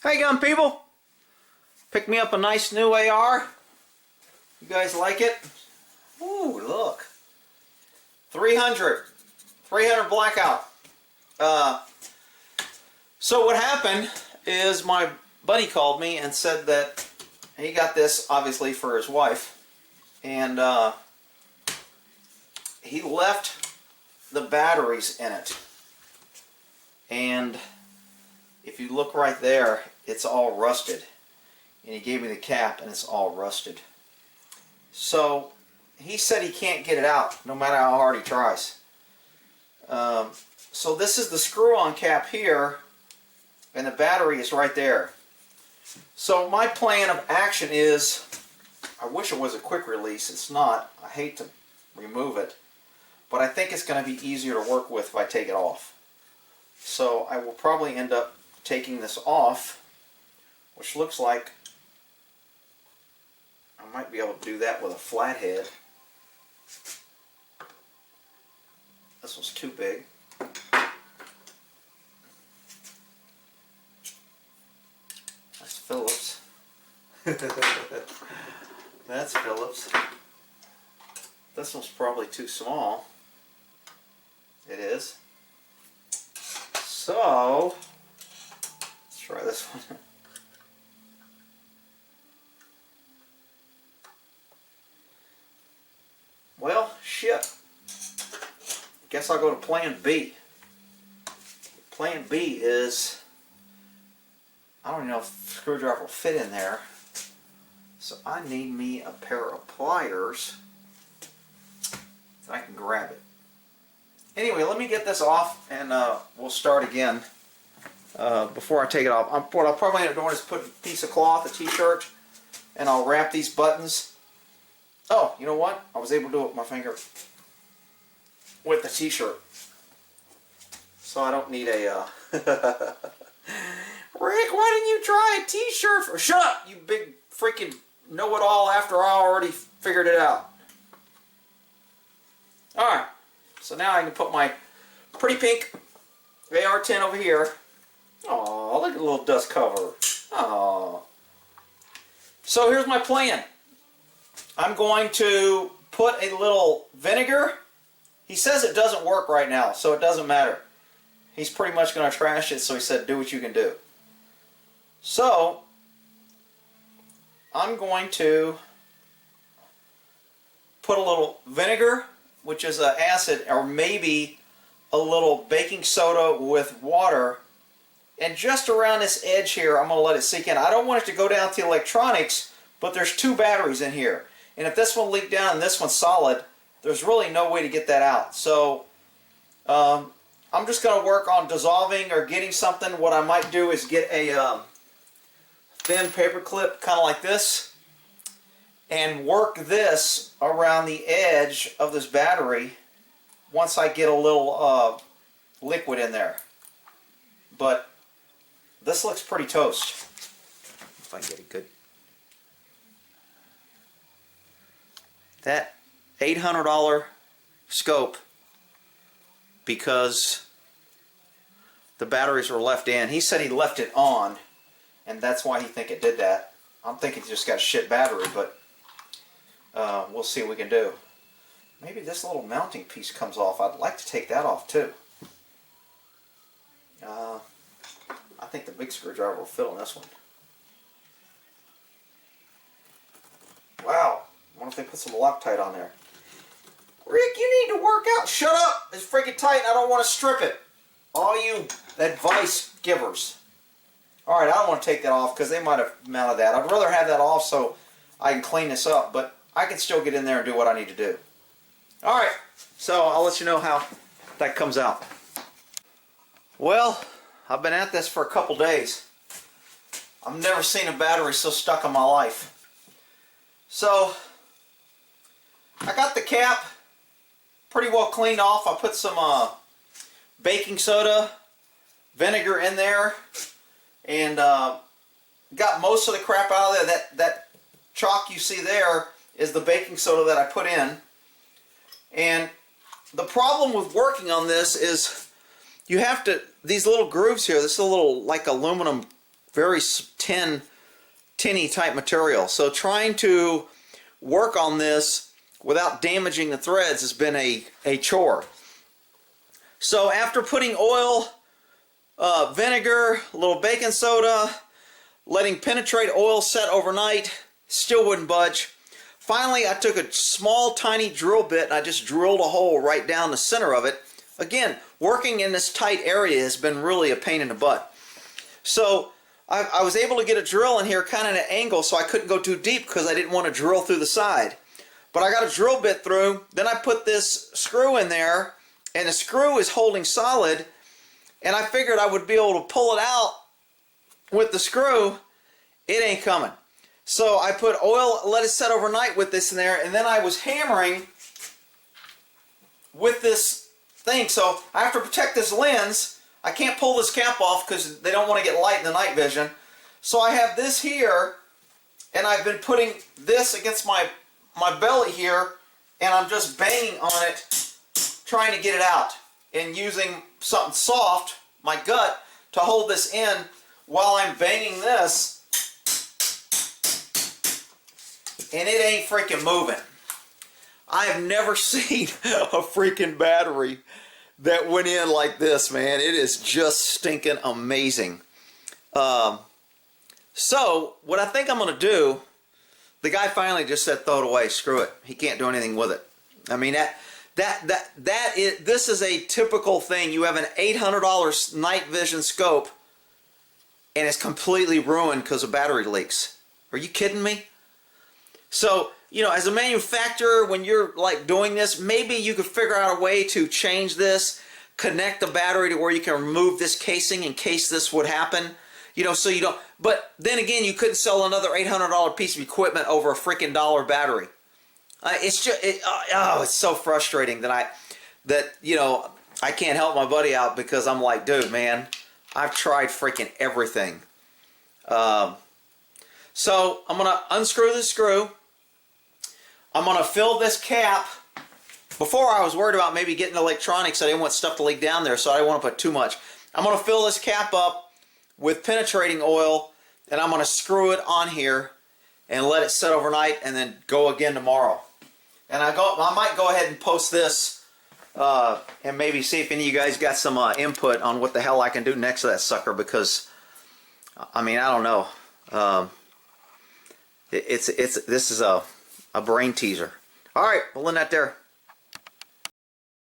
Hey gun people, pick me up a nice new AR. You guys like it? Ooh, look. 300 blackout. So what happened is my buddy called me and said that he got this obviously for his wife, and he left the batteries in it, and if you look right there, it's all rusted, and he gave me the cap and it's all rusted. So he said he can't get it out no matter how hard he tries. So this is the screw-on cap here, and the battery is right there. So my plan of action is, I wish it was a quick release. It's not. I hate to remove it, but I think it's going to be easier to work with if I take it off. So I will probably end up taking this off, which looks like I might be able to do that with a flathead. This one's too big. That's Phillips. That's Phillips. This one's probably too small. It is. So, let's try this one. Well, shit. Guess I'll go to plan B. Plan B is, I don't even know if the screwdriver will fit in there. So I need me a pair of pliers so I can grab it. Anyway, let me get this off and we'll start again before I take it off. What I'll probably end up doing is put a piece of cloth, a t-shirt, and I'll wrap these buttons. Oh, you know what? I was able to do it with my finger with the t-shirt. So I don't need a... Rick, why didn't you try a t-shirt? Shut up, you big freaking know-it-all after I already figured it out. Alright, so now I can put my pretty pink AR-10 over here. Oh, look at the little dust cover. Oh. So here's my plan. I'm going to put a little vinegar. He says it doesn't work right now, so it doesn't matter. He's pretty much going to trash it, so he said do what you can do. So, I'm going to put a little vinegar, which is an acid, or maybe a little baking soda with water, and just around this edge here, I'm going to let it sink in. I don't want it to go down to the electronics, but there's two batteries in here. And if this one leaked down and this one's solid, there's really no way to get that out. So I'm just going to work on dissolving or getting something. What I might do is get a thin paper clip, kind of like this, and work this around the edge of this battery once I get a little liquid in there. But this looks pretty toast. If I can get it good. That $800 scope, because the batteries were left in. He said he left it on, and that's why he think it did that. I'm thinking he just got a shit battery, but we'll see what we can do. Maybe this little mounting piece comes off. I'd like to take that off too. I think the big screwdriver will fit on this one. Wow. I wonder if they put some Loctite on there. Rick, you need to work out. Shut up. It's freaking tight and I don't want to strip it. All you advice givers. Alright, I don't want to take that off because they might have mounted that. I'd rather have that off so I can clean this up, but I can still get in there and do what I need to do. Alright, so I'll let you know how that comes out. Well, I've been at this for a couple days. I've never seen a battery so stuck in my life. So, I got the cap pretty well cleaned off. I put some baking soda, vinegar in there, and got most of the crap out of there. That chalk you see there is the baking soda that I put in. And the problem with working on this is you have to, these little grooves here, this is a little like aluminum very tinny type material. So trying to work on this without damaging the threads has been a chore. So after putting oil, vinegar, a little baking soda, letting penetrate oil set overnight, still wouldn't budge. Finally, I took a small tiny drill bit and I just drilled a hole right down the center of it. Again, working in this tight area has been really a pain in the butt. So I was able to get a drill in here kind of at an angle so I couldn't go too deep because I didn't want to drill through the side. But I got a drill bit through, then I put this screw in there, and the screw is holding solid, and I figured I would be able to pull it out with the screw. It ain't coming. So I put oil, let it set overnight with this in there, and then I was hammering with this thing. So I have to protect this lens. I can't pull this cap off because they don't want to get light in the night vision. So I have this here, and I've been putting this against my belly here, and I'm just banging on it, trying to get it out, and using something soft, my gut, to hold this in while I'm banging this. And it ain't freaking moving. I have never seen a freaking battery that went in like this, man. It is just stinking amazing. So what I think I'm going to do, the guy finally just said throw it away, screw it. He can't do anything with it. I mean, this is a typical thing. You have an $800 night vision scope and it's completely ruined because of battery leaks. Are you kidding me? So, you know, as a manufacturer, when you're like doing this, maybe you could figure out a way to change this, connect the battery to where you can remove this casing in case this would happen. You know, so you don't, but then again, you couldn't sell another $800 piece of equipment over a freaking dollar battery. It's just, it's so frustrating that you know, I can't help my buddy out because I'm like, dude, man, I've tried freaking everything. So I'm going to unscrew the screw. I'm going to fill this cap. Before I was worried about maybe getting electronics. I didn't want stuff to leak down there, so I didn't want to put too much. I'm going to fill this cap up with penetrating oil, and I'm going to screw it on here and let it set overnight and then go again tomorrow. And I might go ahead and post this and maybe see if any of you guys got some input on what the hell I can do next to that sucker, because I mean, I don't know. This is a brain teaser. All right, we'll end that there.